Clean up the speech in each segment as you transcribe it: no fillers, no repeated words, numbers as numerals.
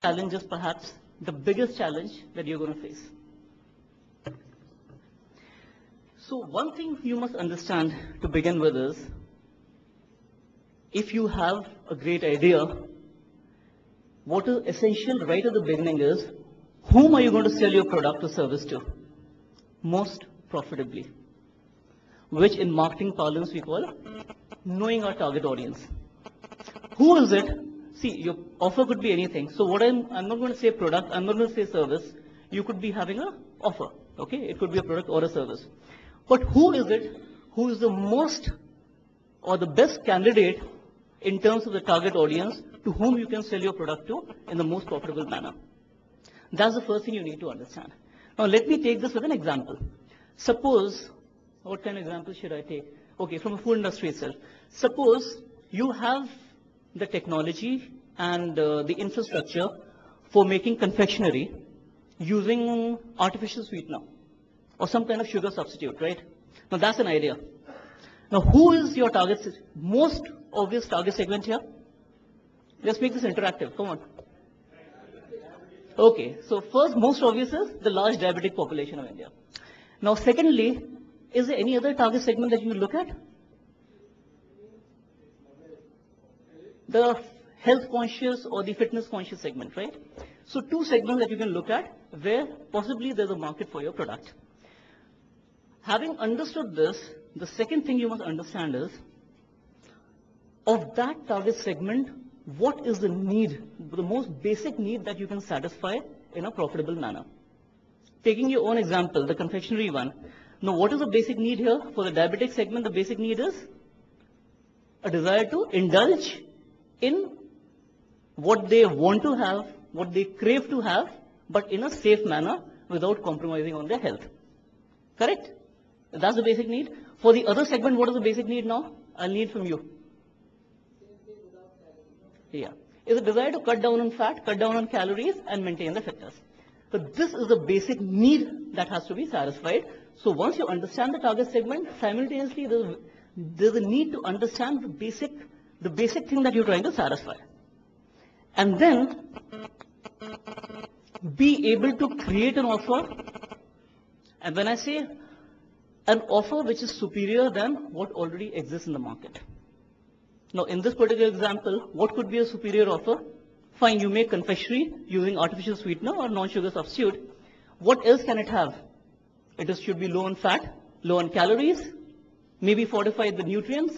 challenge is perhaps the biggest challenge that you're going to face. So one thing you must understand to begin with is, if you have a great idea, what is essential right at the beginning is, whom are you going to sell your product or service to most profitably? Which in marketing parlance we call knowing our target audience. Who is it? See, your offer could be anything. So what I'm not going to say product, I'm not going to say service. You could be having an offer, okay? It could be a product or a service. But who is it who is the most or the best candidate in terms of the target audience to whom you can sell your product to in the most profitable manner? That's the first thing you need to understand. Now let me take this with an example. Suppose, what kind of example should I take? Okay, from the food industry itself. Suppose you have the technology and the infrastructure for making confectionery using artificial sweetener or some kind of sugar substitute, right? Now that's an idea. Now who is your target, most obvious target segment here? Let's make this interactive, come on. Okay, so first, most obvious is the large diabetic population of India. Now secondly, is there any other target segment that you look at? The health conscious or the fitness conscious segment, right? So two segments that you can look at where possibly there's a market for your product. Having understood this, the second thing you must understand is, of that target segment, what is the need, the most basic need that you can satisfy in a profitable manner? Taking your own example, the confectionery one. Now, what is the basic need here? For the diabetic segment, the basic need is a desire to indulge in what they want to have, what they crave to have, but in a safe manner without compromising on their health. Correct? That's the basic need. For the other segment, what is the basic need now? I'll need from you. Yeah. Is a desire to cut down on fat, cut down on calories, and maintain the fitness. So this is the basic need that has to be satisfied. So once you understand the target segment, simultaneously there's a need to understand the basic thing that you're trying to satisfy. And then be able to create an offer. And when I say an offer which is superior than what already exists in the market. Now, in this particular example, what could be a superior offer? Fine, you make confectionery using artificial sweetener or non-sugar substitute. What else can it have? It should be low on fat, low on calories, maybe fortified with nutrients,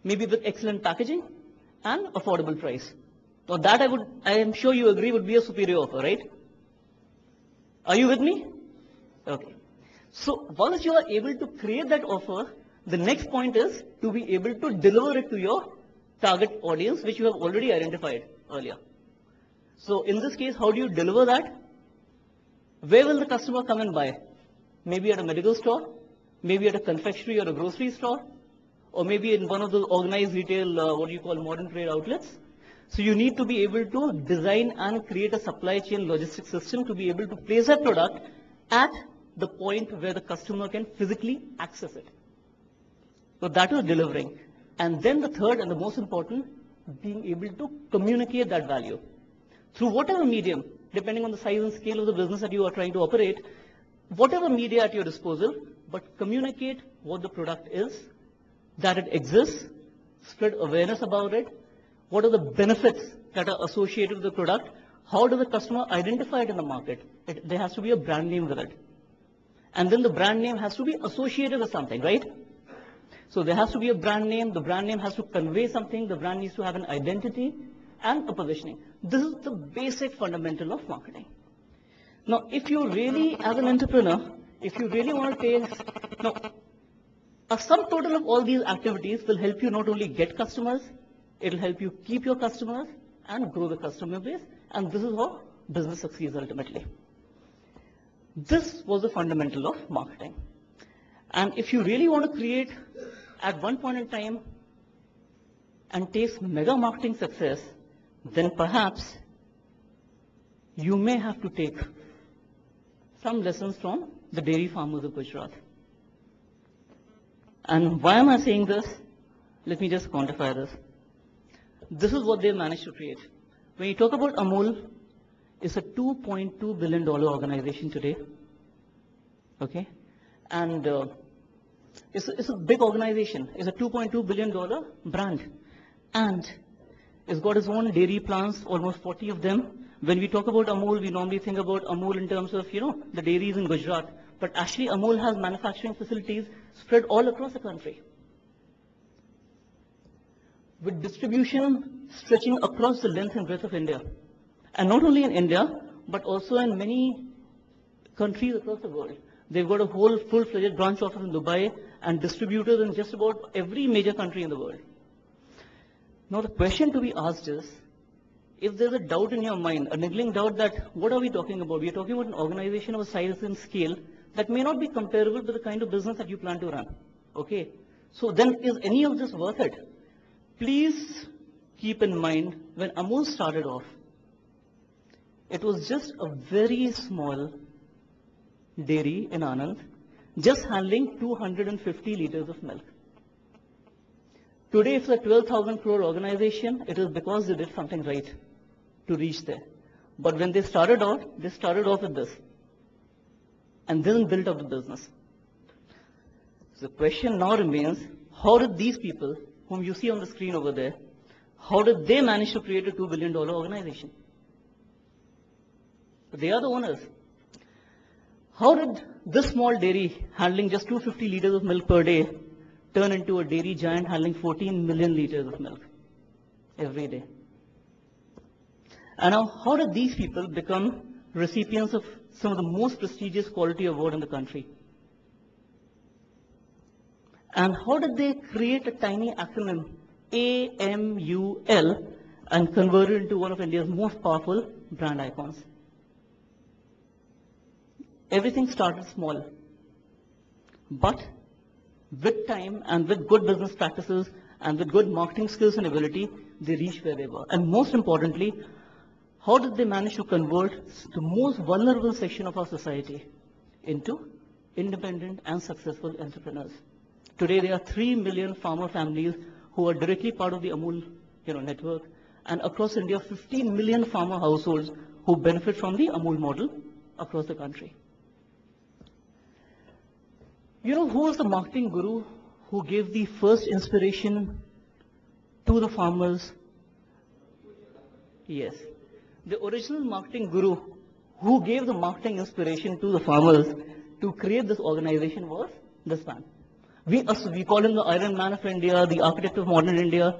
maybe with excellent packaging, and affordable price. Now that I am sure you agree would be a superior offer, right? Are you with me? Okay. So once you are able to create that offer, the next point is to be able to deliver it to your target audience, which you have already identified earlier. So in this case, how do you deliver that? Where will the customer come and buy? Maybe at a medical store, maybe at a confectionery or a grocery store, or maybe in one of those organized retail, what you call modern trade outlets. So you need to be able to design and create a supply chain logistics system to be able to place that product at the point where the customer can physically access it. So that is delivering. And then the third and the most important, being able to communicate that value. Through whatever medium, depending on the size and scale of the business that you are trying to operate, whatever media at your disposal, but communicate what the product is, that it exists, spread awareness about it, what are the benefits that are associated with the product, how does the customer identify it in the market? There has to be a brand name with it. And then the brand name has to be associated with something, right? So there has to be a brand name, the brand name has to convey something, the brand needs to have an identity and a positioning. This is the basic fundamental of marketing. Now, if you really, as an entrepreneur, if you really want to take, now, a sum total of all these activities will help you not only get customers, it will help you keep your customers and grow the customer base, and this is how business succeeds ultimately. This was the fundamental of marketing. And if you really want to create at one point in time and taste mega marketing success, then perhaps you may have to take some lessons from the dairy farmers of Gujarat. And why am I saying this? Let me just quantify this. This is what they managed to create. When you talk about Amul, is a $2.2 billion organization today. Okay? And it's a big organization. It's a $2.2 billion brand. And it's got its own dairy plants, almost 40 of them. When we talk about Amul, we normally think about Amul in terms of, the dairies in Gujarat. But actually, Amul has manufacturing facilities spread all across the country, with distribution stretching across the length and breadth of India. And not only in India, but also in many countries across the world. They've got a whole full-fledged branch office in Dubai and distributors in just about every major country in the world. Now the question to be asked is, if there's a doubt in your mind, a niggling doubt that what are we talking about? We are talking about an organization of a size and scale that may not be comparable to the kind of business that you plan to run. Okay? So then is any of this worth it? Please keep in mind, when Amul started off, it was just a very small dairy in Anand, just handling 250 liters of milk. Today, it's a 12,000 crore organization. It is because they did something right to reach there. But when they started off with this, and then built up the business. So the question now remains, how did these people, whom you see on the screen over there, how did they manage to create a $2 billion organization? They are the owners. How did this small dairy handling just 250 liters of milk per day turn into a dairy giant handling 14 million liters of milk every day? And now, how did these people become recipients of some of the most prestigious quality award in the country? And how did they create a tiny acronym, AMUL, and convert it into one of India's most powerful brand icons? Everything started small. But with time and with good business practices and with good marketing skills and ability, they reached where they were. And most importantly, how did they manage to convert the most vulnerable section of our society into independent and successful entrepreneurs? Today, there are 3 million farmer families who are directly part of the Amul network, and across India, 15 million farmer households who benefit from the Amul model across the country. Who was the marketing guru who gave the first inspiration to the farmers? Yes. The original marketing guru who gave the marketing inspiration to the farmers to create this organization was this man. We call him the Iron Man of India, the architect of modern India.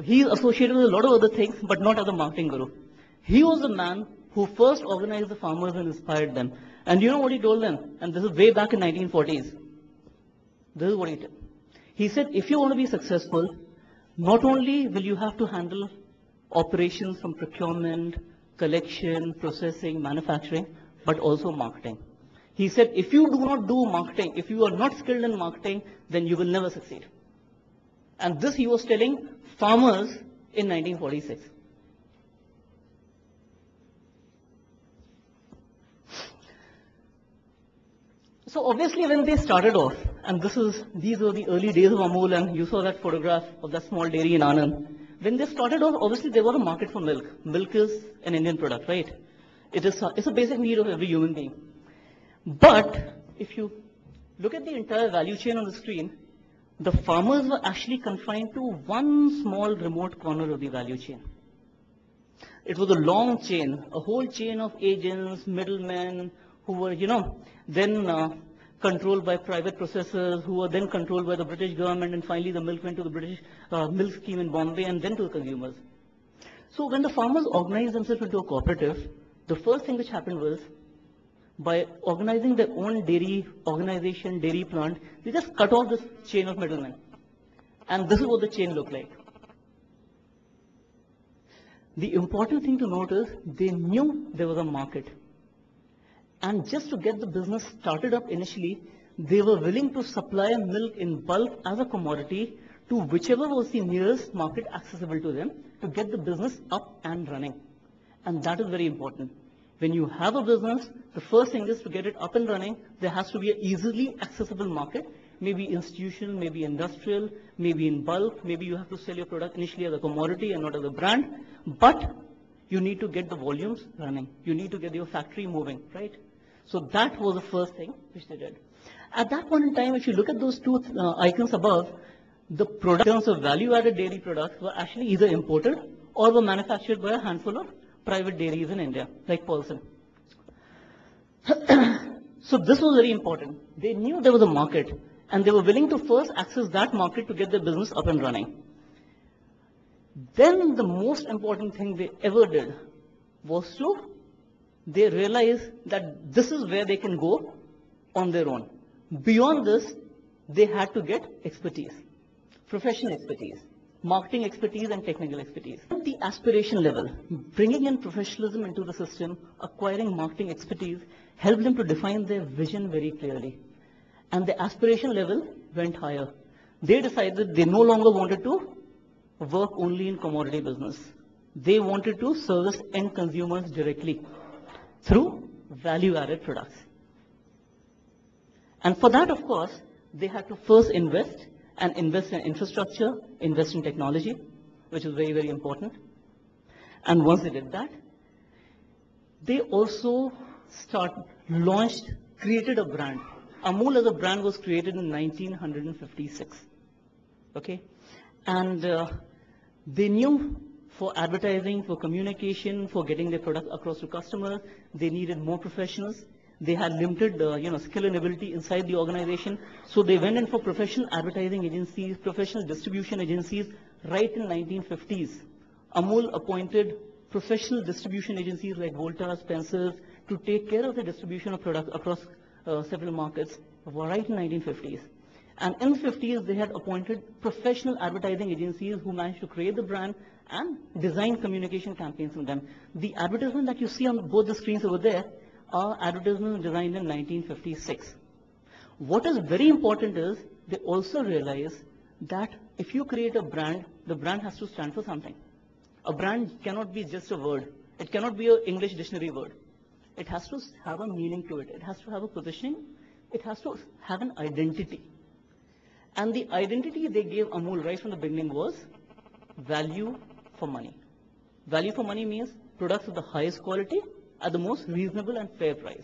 He is associated with a lot of other things, but not as a marketing guru. He was the man who first organized the farmers and inspired them. And you know what he told them? And this is way back in 1940s. This is what he did. He said, if you want to be successful, not only will you have to handle operations from procurement, collection, processing, manufacturing, but also marketing. He said, if you do not do marketing, if you are not skilled in marketing, then you will never succeed. And this he was telling farmers in 1946. So obviously when they started off, and these were the early days of Amul, and you saw that photograph of that small dairy in Anand. When they started off, obviously there was a market for milk. Milk is an Indian product, right? It's a basic need of every human being. But if you look at the entire value chain on the screen, the farmers were actually confined to one small remote corner of the value chain. It was a long chain, a whole chain of agents, middlemen, who were, then controlled by private processors, who were then controlled by the British government, and finally the milk went to the British milk scheme in Bombay and then to the consumers. So when the farmers organized themselves into a cooperative, the first thing which happened was, by organizing their own dairy organization, dairy plant, they just cut off this chain of middlemen. And this is what the chain looked like. The important thing to note is they knew there was a market. And just to get the business started up initially, they were willing to supply milk in bulk as a commodity to whichever was the nearest market accessible to them to get the business up and running. And that is very important. When you have a business, the first thing is to get it up and running. There has to be an easily accessible market, maybe institutional, maybe industrial, maybe in bulk. Maybe you have to sell your product initially as a commodity and not as a brand. But you need to get the volumes running. You need to get your factory moving, right? So that was the first thing which they did. At that point in time, if you look at those two icons above, the product in terms of value-added dairy products were actually either imported or were manufactured by a handful of private dairies in India, like Paulson. So this was very important. They knew there was a market, and they were willing to first access that market to get their business up and running. Then the most important thing they ever did was they realized that this is where they can go on their own. Beyond this, they had to get expertise, professional expertise, marketing expertise and technical expertise. At the aspiration level, bringing in professionalism into the system, acquiring marketing expertise, helped them to define their vision very clearly. And the aspiration level went higher. They decided they no longer wanted to work only in commodity business. They wanted to service end consumers directly through value-added products. And for that, of course, they had to first invest in infrastructure, invest in technology, which is very, very important. And once they did that, they also created a brand. Amul as a brand was created in 1956. Okay? And they knew for advertising, for communication, for getting their product across to customers, they needed more professionals. They had limited skill and ability inside the organization. So they went in for professional advertising agencies, professional distribution agencies right in 1950s. Amul appointed professional distribution agencies like Volta, Spencer's to take care of the distribution of products across several markets right in 1950s. And in the 50s, they had appointed professional advertising agencies who managed to create the brand and design communication campaigns for them. The advertisement that you see on both the screens over there are advertisements designed in 1956. What is very important is they also realize that if you create a brand, the brand has to stand for something. A brand cannot be just a word. It cannot be an English dictionary word. It has to have a meaning to it. It has to have a positioning. It has to have an identity. And the identity they gave Amul right from the beginning was value for money. Value for money means products of the highest quality at the most reasonable and fair price.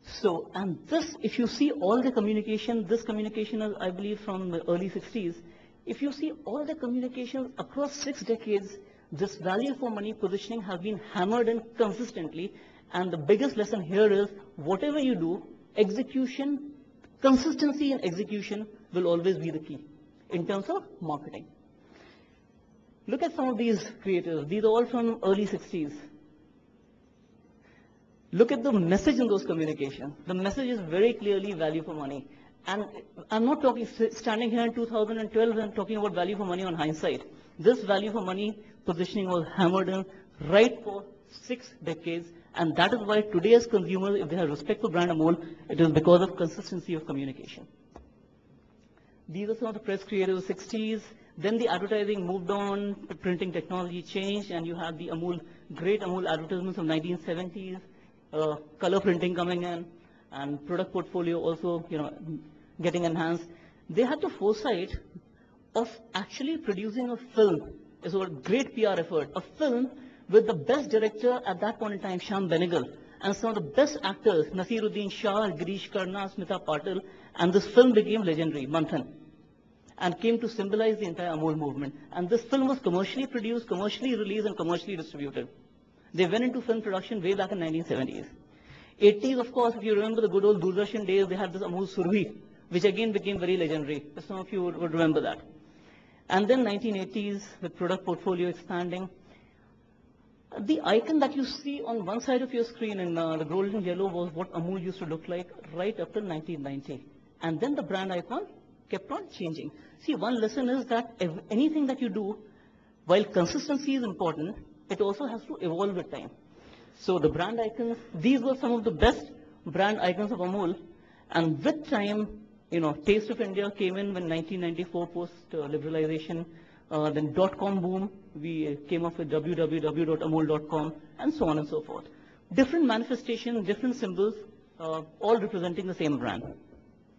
So, and this, if you see all the communication, this communication is, I believe, from the early 60s. If you see all the communications across 6 decades, this value for money positioning has been hammered in consistently. And the biggest lesson here is, whatever you do, execution, consistency in execution will always be the key in terms of marketing. Look at some of these creators. These are all from early 60s. Look at the message in those communications. The message is very clearly value for money. And I'm not standing here in 2012 and talking about value for money on hindsight. This value for money positioning was hammered in right for 6 decades. And that is why today as consumers, if they have respect for brand Amul, it is because of consistency of communication. These are some of the press creators of the 60s. Then the advertising moved on, the printing technology changed, and you had the great Amul advertisements of 1970s, color printing coming in, and product portfolio also, getting enhanced. They had the foresight of actually producing a film. It's a great PR effort. A film with the best director at that point in time, Shyam Benegal, and some of the best actors, Nasiruddin Shah, Girish Karna, Smita Patil, and this film became legendary, Manthan, and came to symbolize the entire Amul movement. And this film was commercially produced, commercially released, and commercially distributed. They went into film production way back in 1970s. 80s, of course, if you remember the good old Doordarshan days, they had this Amul Survi, which again became very legendary. Some of you would remember that. And then 1980s, with product portfolio expanding. The icon that you see on one side of your screen in the golden yellow was what Amul used to look like right up till 1990. And then the brand icon kept on changing. See, one lesson is that anything that you do, while consistency is important, it also has to evolve with time. So the brand icons, these were some of the best brand icons of Amul. And with time, Taste of India came in when 1994 post-liberalization. Then .com boom, we came up with www.amul.com, and so on and so forth. Different manifestations, different symbols, all representing the same brand.